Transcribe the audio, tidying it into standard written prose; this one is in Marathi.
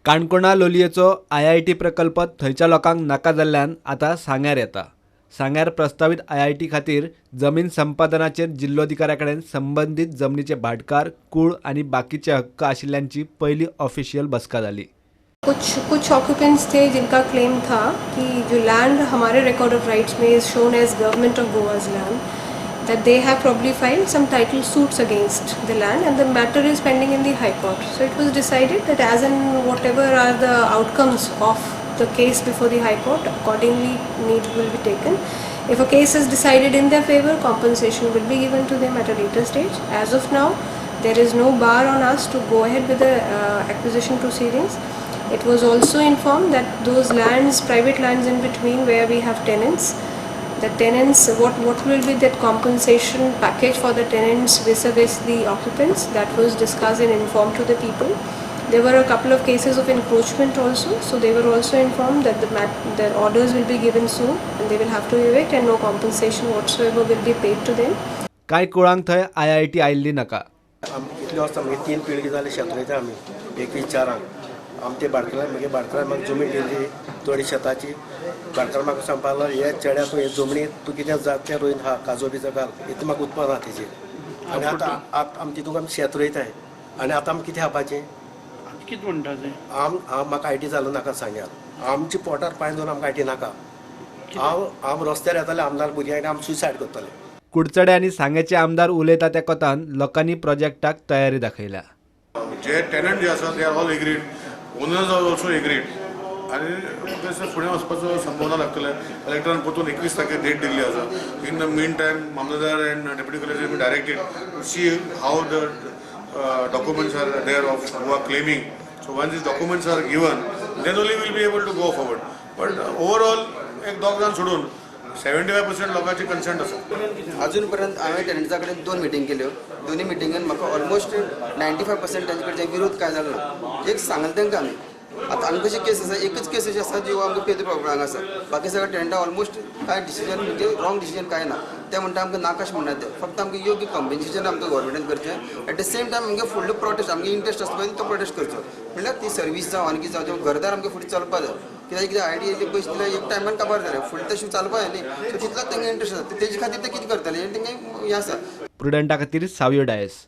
काणकोणा लोलयेचो IIT प्रकल्प थंयच्या लोकांक नाका जाल्ल्यान आतां सांग्यार येता। सांग्यार प्रस्तावित IIT खातीर जमीन संपादनाचेर जिल्लोधिकाऱ्या कडेन संबंधीत जमनीचे भाटकार, कूळ आनी बाकीचे हक्क आशिल्ल्यांची पयली ऑफिशियल बसका जाली। कुछ ऑक्यूपेंट्स थे जिनका क्लेम था कि जो लैंड हमारे रिकॉर्ड ऑफ राइट्स में is shown as government of Goa's land, that they have probably filed some title suits against the land and the matter is pending in the High Court. So it was decided that as in whatever are the outcomes of the case before the High Court, accordingly need will be taken. If a case is decided in their favor, compensation will be given to them at a later stage. As of now, there is no bar on us to go ahead with the acquisition proceedings. It was also informed that those lands, private lands in between where we have tenants, the tenants, what will be that compensation package for the tenants vis-a-vis the occupants, that was discussed and informed to the people. There were a couple of cases of encroachment also, so they were also informed that the orders will be given soon and they will have to evict and no compensation whatsoever will be paid to them. कांय कुळांक थंय IIT आयिल्ली नाका। इतले वर्सां मागीर 3 पिळगी जाली शेत रोयता आमी एक विचारांक आमचे भाटकारान म्हाका जमीन दिल्ली थोडी शेताची। भाटकार म्हाका सांगपाक लागलो हे चेड्या तूं हे जमनीत तूं कितें जात तें रोयन हा काजू बिजो घाल, इतलें म्हाका उत्पन्न आहा तेजेर। आनी आतां आमी तितूंक आमी शेत रोयताय आनी आतां आमी कितें खावपाचें? कितें म्हणटा तें? म्हाका IIT जालो नाका सांग्यार, आमच्या पोटार पांय दवरून आमकां IIT नाका। हांव रस्त्यार येताले आमदार भुरग्यांक आमी सुसायड करतले। कुडचडे आनी सांग्याचे आमदार उलयता त्या कोतान लोकांनी प्रोजेक्टाक तयारी दाखयल्या। जे टेनंट जे आसा they are all agreed, owners are also agreed आनी फुडें वचपाचो संभावना लागतले। कलेक्टरान परतून 21 तारखेर डेट दिल्ली आसा। इन द मीन टायम मामलेदार and deputy collector be directed to see how the documents are there of who are claiming. So once these documents are given then only will be able to go forward. But overall एक दोग जाण सोडून 75% लोकांची कन्सेंट आसा। अजून पर्यंत हांवें टेनंट्सा कडेन 2 मिटींग केल्यो। दोनी मिटिंगान म्हाका ऑलमोस्ट 95% तांचे कडच्यान विरोध काय जालो ना। एक सांगले तांकां आमी आतां आनी कशी केस आसा, एकच केस अशी आसा जी आमकां पेद्र प्रॉब्लम आसा। बाकी सगळे टेनंटा ऑलमोस्ट कांय डिसिजन म्हणजे रॉंग डिसिजन काय ना। ते म्हणटा आमकां नाकाश म्हणटा ते फक्त आमकां योग्य कॉम्पेन्सेशन आमकां गव्हर्मेंटान करचें। एट द सेम टायम आमगे फुडलो प्रोटेस्ट आमगे इंट्रस्ट आसता पळय तो प्रोटेस्ट करचो। म्हणल्यार ती सर्वीस जावं आनी कितें जावं घरदार आमकां फुडें चलपा जाय। कित्याक IIT येयले पयशे दिले एक टायमान काबार जाले, फुडें तशें चलपा जाय न्ही। सो तितलोच तांकां इंट्रस्ट आसा, तेजे खातीर ते कितें करतले हें तांकां हें आसा। प्रुडंटा खातीर सावयो डायस।